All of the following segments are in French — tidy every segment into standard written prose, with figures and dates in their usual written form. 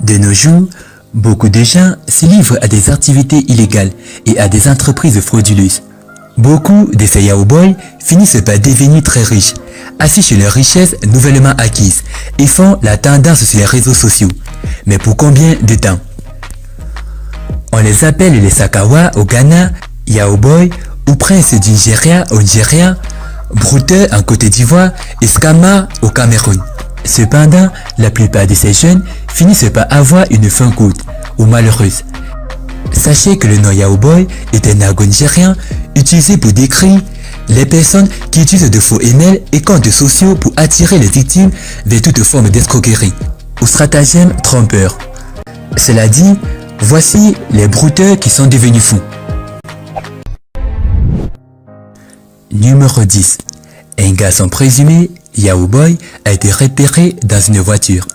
De nos jours, beaucoup de gens se livrent à des activités illégales et à des entreprises frauduleuses. Beaucoup de ces Yahoo-boys finissent par devenir très riches, affichent leurs richesses nouvellement acquises et font la tendance sur les réseaux sociaux. Mais pour combien de temps? On les appelle les Sakawa au Ghana, Yahoo-boys ou princes du Nigeria au Nigeria, brouteurs en Côte d'Ivoire et scammers au Cameroun. Cependant, la plupart de ces jeunes finissent par avoir une fin courte ou malheureuse. Sachez que le nom Yahoo-boy est un argot nigérien utilisé pour décrire les personnes qui utilisent de faux emails et comptes sociaux pour attirer les victimes vers toute forme d'escroquerie ou stratagème trompeur. Cela dit, voici les brouteurs qui sont devenus fous. Numéro 10. Un garçon présumé, Yahoo-boy, a été repéré dans une voiture.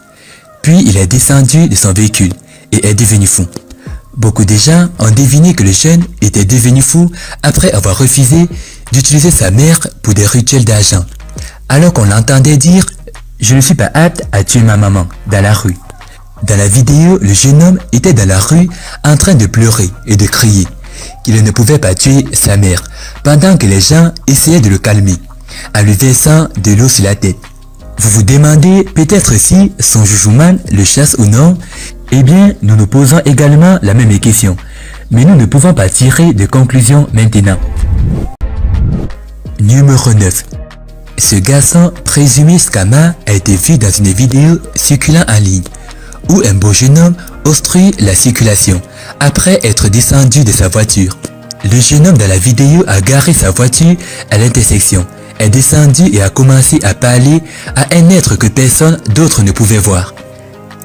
Puis il est descendu de son véhicule et est devenu fou. Beaucoup de gens ont deviné que le jeune était devenu fou après avoir refusé d'utiliser sa mère pour des rituels d'argent, alors qu'on l'entendait dire « Je ne suis pas apte à tuer ma maman » dans la rue. Dans la vidéo, le jeune homme était dans la rue en train de pleurer et de crier qu'il ne pouvait pas tuer sa mère, pendant que les gens essayaient de le calmer, en lui versant de l'eau sur la tête. Vous vous demandez peut-être si son joujouman le chasse ou non? Eh bien, nous nous posons également la même question, mais nous ne pouvons pas tirer de conclusion maintenant. Numéro 9. Ce garçon présumé scammer a été vu dans une vidéo circulant en ligne, où un beau jeune homme obstrue la circulation après être descendu de sa voiture. Le jeune homme dans la vidéo a garé sa voiture à l'intersection, est descendu et a commencé à parler à un être que personne d'autre ne pouvait voir.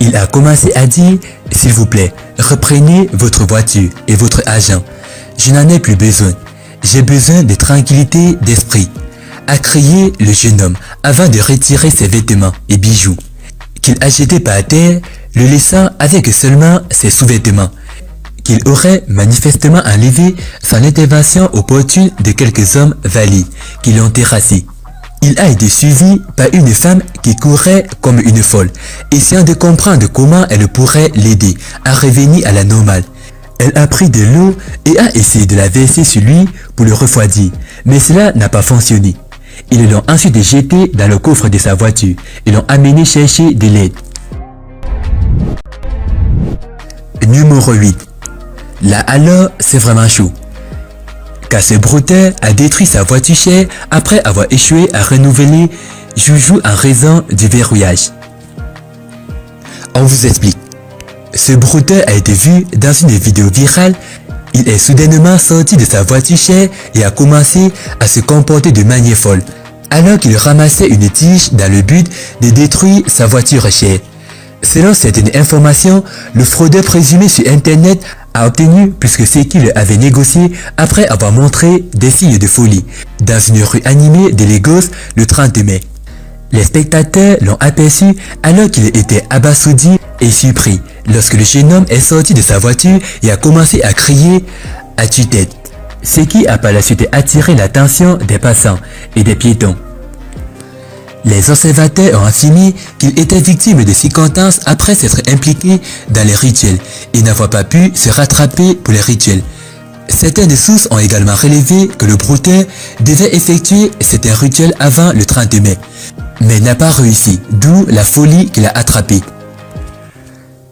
Il a commencé à dire « S'il vous plaît, reprenez votre voiture et votre argent. Je n'en ai plus besoin. J'ai besoin de tranquillité d'esprit », a crié le jeune homme avant de retirer ses vêtements et bijoux, qu'il a jetés par terre, le laissant avec seulement ses sous-vêtements, qu'il aurait manifestement enlevé sans l'intervention opportune de quelques hommes valides qui l'ont terrassé. Il a été suivi par une femme qui courait comme une folle, essayant de comprendre comment elle pourrait l'aider à revenir à la normale. Elle a pris de l'eau et a essayé de la verser sur lui pour le refroidir, mais cela n'a pas fonctionné. Ils l'ont ensuite jeté dans le coffre de sa voiture et l'ont amené chercher de l'aide. Numéro 8. Là alors, c'est vraiment chaud, car ce brouteur a détruit sa voiture chère après avoir échoué à renouveler joujou en raison du verrouillage. On vous explique. Ce brouteur a été vu dans une vidéo virale. Il est soudainement sorti de sa voiture chère et a commencé à se comporter de manière folle, alors qu'il ramassait une tige dans le but de détruire sa voiture chère. Selon certaines informations, le fraudeur présumé sur internet a obtenu plus que ce qu'il avait négocié après avoir montré des signes de folie dans une rue animée de Lagos le 30 mai. Les spectateurs l'ont aperçu alors qu'il était abasourdi et surpris lorsque le jeune homme est sorti de sa voiture et a commencé à crier à tue-tête, ce qui a par la suite attiré l'attention des passants et des piétons. Les observateurs ont affirmé qu'il était victime de circonstances après s'être impliqué dans les rituels et n'avoir pas pu se rattraper pour les rituels. Certaines sources ont également relevé que le brouteur devait effectuer certains rituels avant le 30 mai, mais n'a pas réussi, d'où la folie qu'il a attrapée.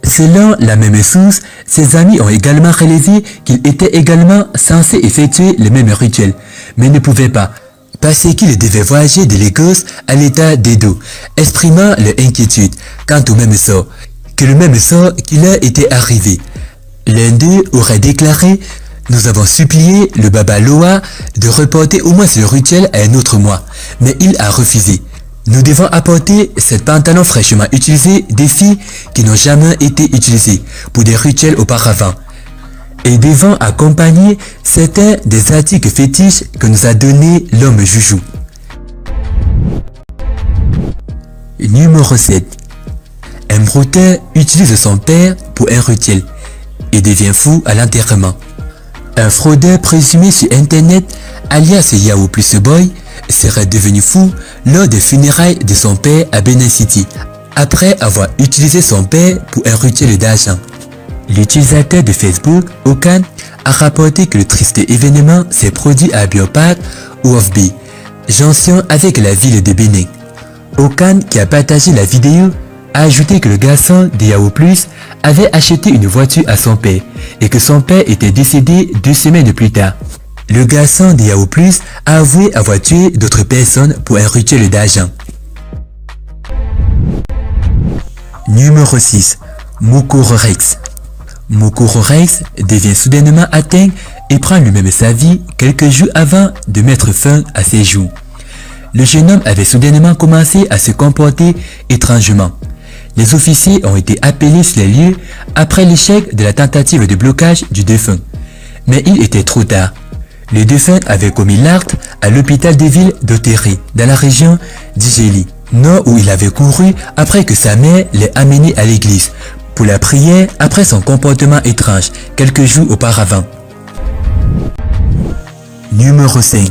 Selon la même source, ses amis ont également relevé qu'il était également censé effectuer le même rituel, mais ne pouvait pas, parce qu'il devait voyager de Lagos à l'état d'Edo, exprimant leur inquiétude quant au même sort, que le même sort qui leur était arrivé. L'un d'eux aurait déclaré « Nous avons supplié le Baba Loa de reporter au moins ce rituel à un autre mois, mais il a refusé. Nous devons apporter cette pantalon fraîchement utilisé des filles qui n'ont jamais été utilisées pour des rituels auparavant. Et devons accompagner certains des articles fétiches que nous a donné l'homme Joujou. » Numéro 7. Un brouteur utilise son père pour un rituel et devient fou à l'enterrement. Un fraudeur présumé sur internet, alias Yahoo Plus Boy, serait devenu fou lors des funérailles de son père à Benin City, après avoir utilisé son père pour un rituel d'argent. L'utilisateur de Facebook, Okan, a rapporté que le triste événement s'est produit à Biopark ou Ofbi, jonction avec la ville de Bénin. Okan, qui a partagé la vidéo, a ajouté que le garçon de Yahoo Plus avait acheté une voiture à son père et que son père était décédé 2 semaines plus tard. Le garçon de Yahoo Plus a avoué avoir tué d'autres personnes pour un rituel d'argent. Numéro 6. Mukuru Rex. Mukuru Rex devient soudainement atteint et prend lui-même sa vie quelques jours avant de mettre fin à ses jours. Le jeune homme avait soudainement commencé à se comporter étrangement. Les officiers ont été appelés sur les lieux après l'échec de la tentative de blocage du défunt. Mais il était trop tard. Le défunt avait commis l'acte à l'hôpital de ville d'Oteré, dans la région d'Igéli, nord où il avait couru après que sa mère l'ait amené à l'église pour la prière après son comportement étrange quelques jours auparavant. Numéro 5.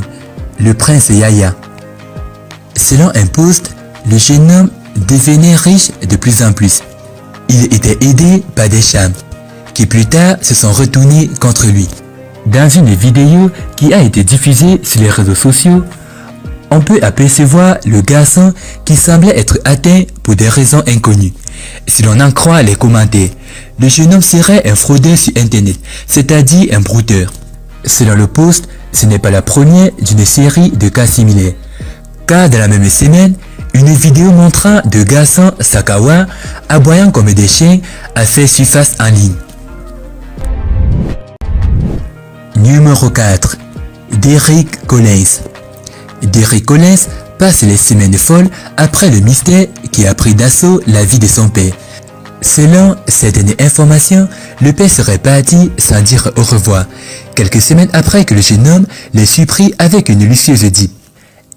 Le prince Yaya. Selon un post, le jeune homme devenait riche de plus en plus. Il était aidé par des chams, qui plus tard se sont retournés contre lui. Dans une vidéo qui a été diffusée sur les réseaux sociaux, on peut apercevoir le garçon qui semblait être atteint pour des raisons inconnues. Si l'on en croit les commentaires, le jeune homme serait un fraudeur sur internet, c'est-à-dire un brouteur. Selon le post, ce n'est pas la première d'une série de cas similaires. Car dans la même semaine, une vidéo montrant deux garçons Sakawa aboyant comme des chiens a fait surface en ligne. Numéro 4. Derrick Collins. Derrick Collins passe les semaines folles après le mystère qui a pris d'assaut la vie de son père. Selon certaines informations, le père serait parti sans dire au revoir, quelques semaines après que le jeune homme l'ait surpris avec une lucieuse dip.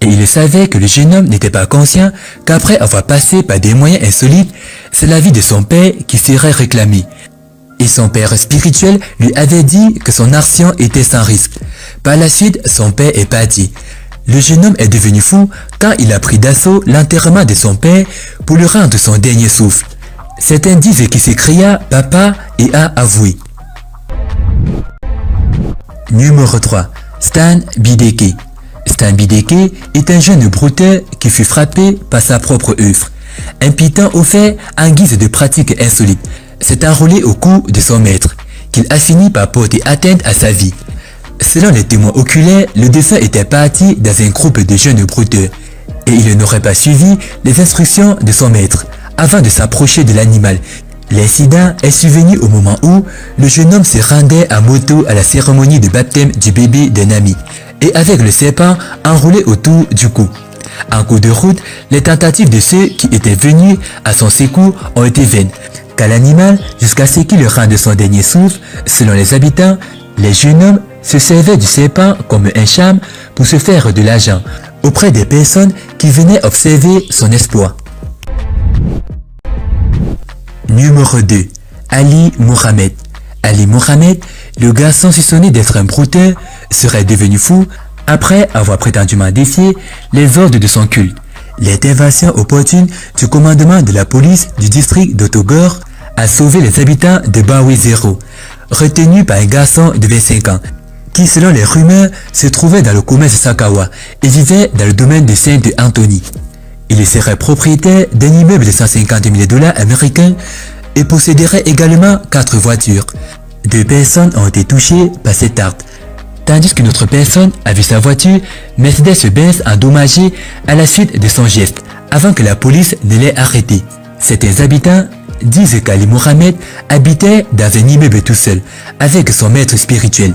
Et il savait que le jeune homme n'était pas conscient qu'après avoir passé par des moyens insolites, c'est la vie de son père qui serait réclamée. Et son père spirituel lui avait dit que son action était sans risque. Par la suite, son père est parti. Le jeune homme est devenu fou quand il a pris d'assaut l'enterrement de son père pour lui rendre son dernier souffle. Certains disent qu'il s'écria « Papa » et a avoué. Numéro 3. Stan Bideke. Stan Bideke est un jeune brouteur qui fut frappé par sa propre œuvre. Imputant au fait en guise de pratique insolite, s'est enrôlé au cou de son maître, qu'il a fini par porter atteinte à sa vie. Selon les témoins oculaires, le défunt était parti dans un groupe de jeunes brouteurs et il n'aurait pas suivi les instructions de son maître avant de s'approcher de l'animal. L'incident est survenu au moment où le jeune homme se rendait à moto à la cérémonie de baptême du bébé d'un ami et avec le serpent enroulé autour du cou. En cours de route, les tentatives de ceux qui étaient venus à son secours ont été vaines, car l'animal, jusqu'à ce qu'il rende son dernier souffle, selon les habitants, les jeunes hommes se servaient du serpent comme un charme pour se faire de l'argent auprès des personnes qui venaient observer son exploit. Numéro 2. Ali Mohamed. Ali Mohamed, le garçon soupçonné d'être un brouteur, serait devenu fou après avoir prétendument défié les ordres de son culte. L'intervention opportune du commandement de la police du district d'Otogor a sauvé les habitants de Bawe 0, retenus par un garçon de 25 ans, qui selon les rumeurs se trouvait dans le commerce Sakawa et vivait dans le domaine de Saint-Anthony. Il serait propriétaire d'un immeuble de 150 000 $ américains et posséderait également 4 voitures. 2 personnes ont été touchées par cet acte, tandis qu'une autre personne a vu sa voiture Mercedes-Benz endommagée à la suite de son geste, avant que la police ne l'ait arrêté. Certains habitants disent qu'Ali Mohamed habitait dans un immeuble tout seul, avec son maître spirituel.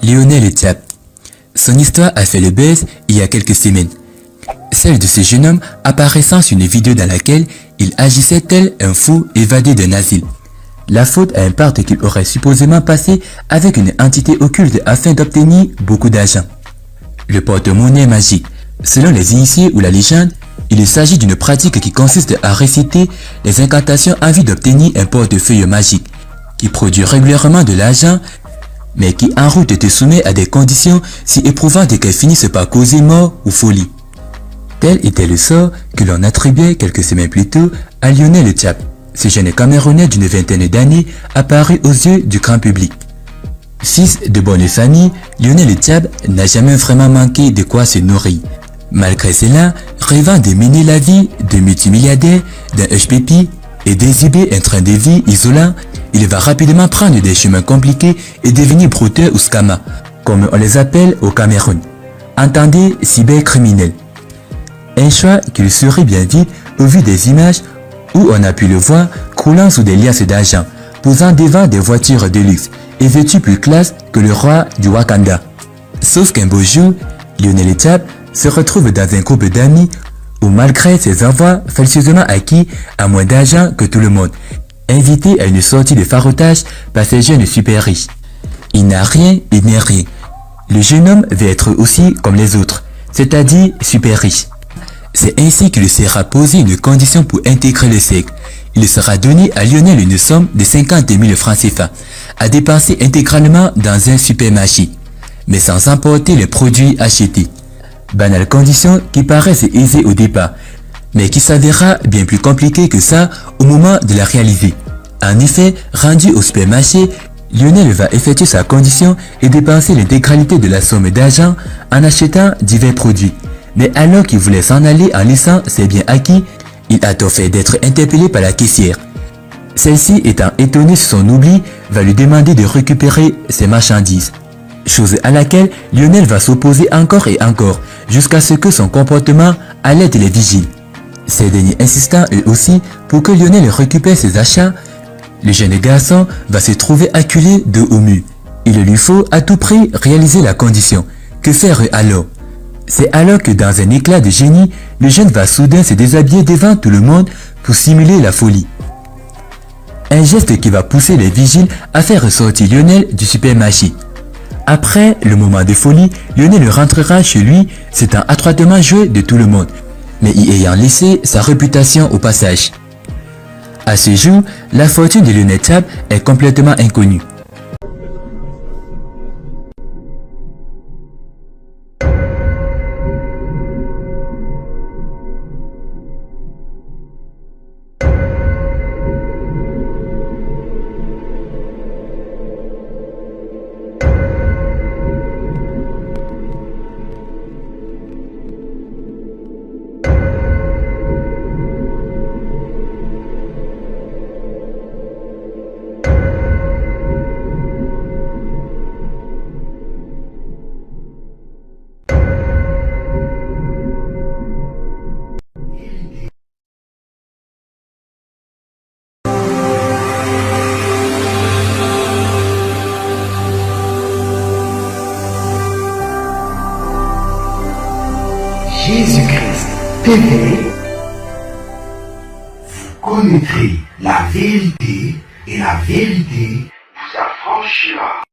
Lionel Diap. Son histoire a fait le buzz il y a quelques semaines. Celle de ce jeune homme apparaissant sur une vidéo dans laquelle il agissait tel un fou évadé d'un asile. La faute à un pacte qu'il aurait supposément passé avec une entité occulte afin d'obtenir beaucoup d'argent. Le porte-monnaie magique. Selon les initiés ou la légende, il s'agit d'une pratique qui consiste à réciter les incantations en vue d'obtenir un portefeuille magique, qui produit régulièrement de l'argent, mais qui en route te soumet à des conditions si éprouvantes qu'elles finissent par causer mort ou folie. Tel était le sort que l'on attribuait quelques semaines plus tôt à Lionel Thiam. Ce jeune Camerounais d'une vingtaine d'années apparut aux yeux du grand public. Fils de bonne famille, Lionel Thiam n'a jamais vraiment manqué de quoi se nourrir. Malgré cela, rêvant de mener la vie de multimilliardaire, d'un HPP et d'exhiber un train de vie isolant, il va rapidement prendre des chemins compliqués et devenir brouteur ou scammer, comme on les appelle au Cameroun. Entendez cybercriminel. Un choix qu'il serait bien vite au vu des images où on a pu le voir croulant sous des liasses d'argent, posant devant des voitures de luxe et vêtu plus classe que le roi du Wakanda. Sauf qu'un beau jour, Lionel Thiam se retrouve dans un groupe d'amis où, malgré ses envois falsieusement acquis à moins d'argent que tout le monde, invité à une sortie de farotage par ces jeunes super riches. Il n'a rien et n'est rien. Le jeune homme veut être aussi comme les autres, c'est-à-dire super riche. C'est ainsi qu'il sera posé une condition pour intégrer le cercle. Il sera donné à Lionel une somme de 50 000 francs CFA à dépenser intégralement dans un supermarché, mais sans emporter les produits achetés. Banale condition qui paraissent aisée au départ, mais qui s'avérera bien plus compliquée que ça au moment de la réaliser. En effet, rendu au supermarché, Lionel va effectuer sa condition et dépenser l'intégralité de la somme d'argent en achetant divers produits. Mais alors qu'il voulait s'en aller en laissant ses biens acquis, il a tôt fait d'être interpellé par la caissière. Celle-ci, étant étonnée sur son oubli, va lui demander de récupérer ses marchandises. Chose à laquelle Lionel va s'opposer encore et encore, jusqu'à ce que son comportement alerte les vigiles. Ces derniers insistant eux aussi pour que Lionel récupère ses achats, le jeune garçon va se trouver acculé de haut mur. Il lui faut à tout prix réaliser la condition. Que faire alors? C'est alors que dans un éclat de génie, le jeune va soudain se déshabiller devant tout le monde pour simuler la folie. Un geste qui va pousser les vigiles à faire ressortir Lionel du supermarché. Après le moment de folie, Lionel rentrera chez lui, s'étant adroitement joué de tout le monde, mais y ayant laissé sa réputation au passage. À ce jour, la fortune de Lionel Thiam est complètement inconnue. Jésus-Christ TV, vous connaîtrez la vérité et la vérité vous affranchira.